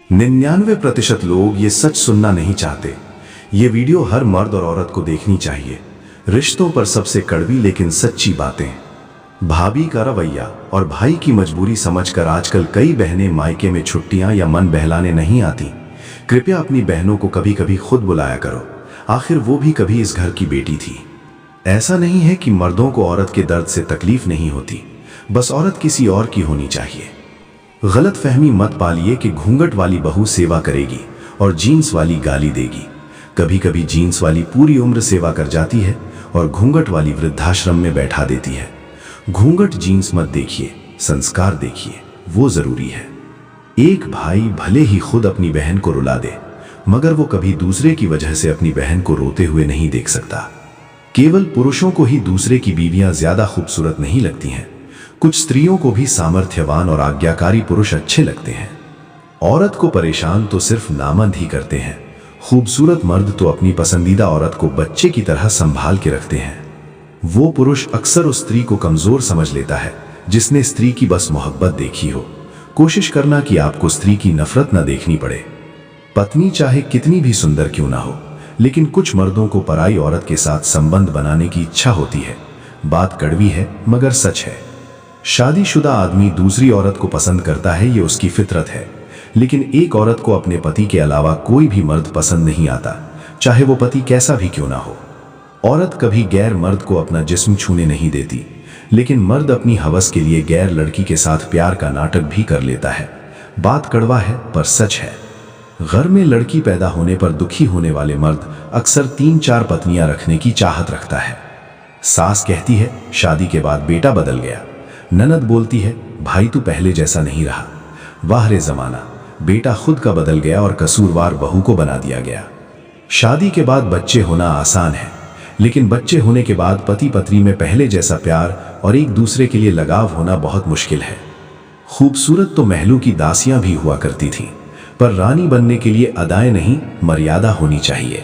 99% लोग ये सच सुनना नहीं चाहते। ये वीडियो हर मर्द और औरत को देखनी चाहिए। रिश्तों पर सबसे कड़वी लेकिन सच्ची बातें। भाभी का रवैया और भाई की मजबूरी समझकर आजकल कई बहनें मायके में छुट्टियां या मन बहलाने नहीं आती। कृपया अपनी बहनों को कभी कभी खुद बुलाया करो, आखिर वो भी कभी इस घर की बेटी थी। ऐसा नहीं है कि मर्दों को औरत के दर्द से तकलीफ नहीं होती, बस औरत किसी और की होनी चाहिए। गलत फहमी मत पालिए कि घूंघट वाली बहू सेवा करेगी और जीन्स वाली गाली देगी। कभी कभी जीन्स वाली पूरी उम्र सेवा कर जाती है और घूंघट वाली वृद्धाश्रम में बैठा देती है। घूंघट जीन्स मत देखिए, संस्कार देखिए, वो जरूरी है। एक भाई भले ही खुद अपनी बहन को रुला दे, मगर वो कभी दूसरे की वजह से अपनी बहन को रोते हुए नहीं देख सकता। केवल पुरुषों को ही दूसरे की बीवियां ज्यादा खूबसूरत नहीं लगती हैं, कुछ स्त्रियों को भी सामर्थ्यवान और आज्ञाकारी पुरुष अच्छे लगते हैं। औरत को परेशान तो सिर्फ नामंद ही करते हैं, खूबसूरत मर्द तो अपनी पसंदीदा औरत को बच्चे की तरह संभाल के रखते हैं। वो पुरुष अक्सर उस स्त्री को कमजोर समझ लेता है जिसने स्त्री की बस मोहब्बत देखी हो। कोशिश करना कि आपको स्त्री की नफरत न देखनी पड़े। पत्नी चाहे कितनी भी सुंदर क्यों ना हो, लेकिन कुछ मर्दों को पराई औरत के साथ संबंध बनाने की इच्छा होती है। बात कड़वी है मगर सच है। शादीशुदा आदमी दूसरी औरत को पसंद करता है, ये उसकी फितरत है। लेकिन एक औरत को अपने पति के अलावा कोई भी मर्द पसंद नहीं आता, चाहे वो पति कैसा भी क्यों ना हो। औरत कभी गैर मर्द को अपना जिस्म छूने नहीं देती, लेकिन मर्द अपनी हवस के लिए गैर लड़की के साथ प्यार का नाटक भी कर लेता है। बात कड़वा है पर सच है। घर में लड़की पैदा होने पर दुखी होने वाले मर्द अक्सर 3-4 पत्नियां रखने की चाहत रखता है। सास कहती है शादी के बाद बेटा बदल गया, ननद बोलती है भाई तू पहले जैसा नहीं रहा। वाह रे जमाना, बेटा खुद का बदल गया और कसूरवार बहू को बना दिया गया। शादी के बाद बच्चे होना आसान है, लेकिन बच्चे होने के बाद पति पत्नी में पहले जैसा प्यार और एक दूसरे के लिए लगाव होना बहुत मुश्किल है। खूबसूरत तो महलों की दासियां भी हुआ करती थीं, पर रानी बनने के लिए अदाएं नहीं, मर्यादा होनी चाहिए।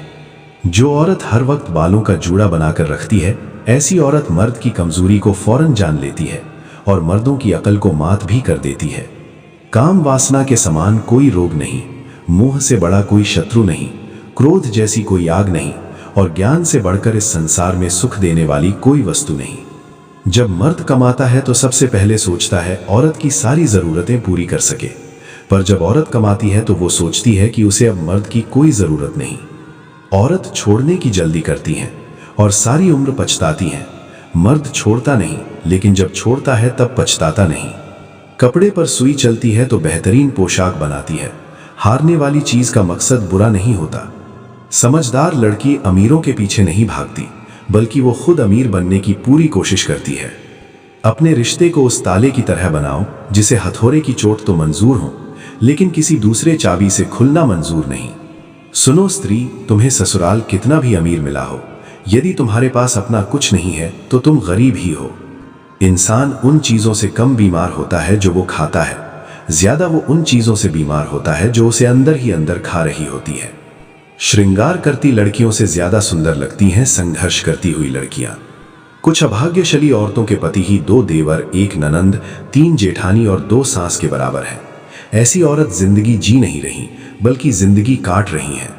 जो औरत हर वक्त बालों का जूड़ा बनाकर रखती है, ऐसी औरत मर्द की कमजोरी को फौरन जान लेती है और मर्दों की अकल को मात भी कर देती है। काम वासना के समान कोई रोग नहीं, मोह से बड़ा कोई शत्रु नहीं, क्रोध जैसी कोई आग नहीं और ज्ञान से बढ़कर इस संसार में सुख देने वाली कोई वस्तु नहीं। जब मर्द कमाता है तो सबसे पहले सोचता है औरत की सारी जरूरतें पूरी कर सके, पर जब औरत कमाती है तो वो सोचती है कि उसे अब मर्द की कोई जरूरत नहीं। औरत छोड़ने की जल्दी करती है और सारी उम्र पछताती है। मर्द छोड़ता नहीं, लेकिन जब छोड़ता है तब पछताता नहीं। कपड़े पर सुई चलती है तो बेहतरीन पोशाक बनाती है। हारने वाली चीज का मकसद बुरा नहीं होता। समझदार लड़की अमीरों के पीछे नहीं भागती, बल्कि वो खुद अमीर बनने की पूरी कोशिश करती है। अपने रिश्ते को उस ताले की तरह बनाओ जिसे हथौड़े की चोट तो मंजूर हो, लेकिन किसी दूसरे चाबी से खुलना मंजूर नहीं। सुनो स्त्री, तुम्हें ससुराल कितना भी अमीर मिला हो, यदि तुम्हारे पास अपना कुछ नहीं है तो तुम गरीब ही हो। इंसान उन चीजों से कम बीमार होता है जो वो खाता है, ज्यादा वो उन चीजों से बीमार होता है जो उसे अंदर ही अंदर खा रही होती है। श्रृंगार करती लड़कियों से ज्यादा सुंदर लगती हैं संघर्ष करती हुई लड़कियां। कुछ अभाग्यशाली औरतों के पति ही 2 देवर, 1 ननंद, 3 जेठानी और 2 सास के बराबर है। ऐसी औरत जिंदगी जी नहीं रही, बल्कि जिंदगी काट रही है।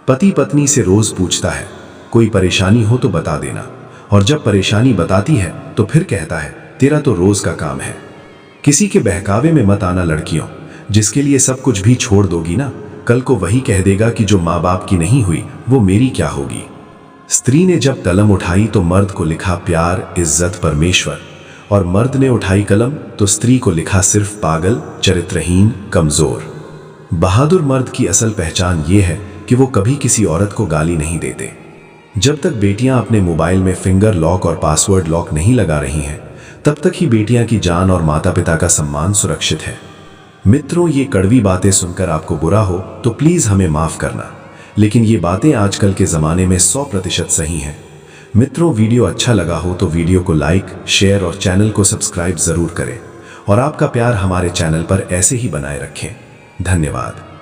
पति पत्नी से रोज पूछता है कोई परेशानी हो तो बता देना, और जब परेशानी बताती है तो फिर कहता है तेरा तो रोज का काम है। किसी के बहकावे में मत आना लड़कियों, जिसके लिए सब कुछ भी छोड़ दोगी ना, कल को वही कह देगा कि जो माँ बाप की नहीं हुई वो मेरी क्या होगी। स्त्री ने जब कलम उठाई तो मर्द को लिखा प्यार, इज्जत, परमेश्वर, और मर्द ने उठाई कलम तो स्त्री को लिखा सिर्फ पागल, चरित्रहीन, कमजोर। बहादुर मर्द की असल पहचान ये है कि वो कभी किसी औरत को गाली नहीं देते। जब तक बेटियां अपने मोबाइल में फिंगर लॉक और पासवर्ड लॉक नहीं लगा रही हैं, तब तक ही बेटियां की जान और माता पिता का सम्मान सुरक्षित है। मित्रों, ये कड़वी बातें सुनकर आपको बुरा हो तो प्लीज हमें माफ करना, लेकिन ये बातें आजकल के जमाने में 100% सही हैं। मित्रों, वीडियो अच्छा लगा हो तो वीडियो को लाइक, शेयर और चैनल को सब्सक्राइब जरूर करें और आपका प्यार हमारे चैनल पर ऐसे ही बनाए रखें। धन्यवाद।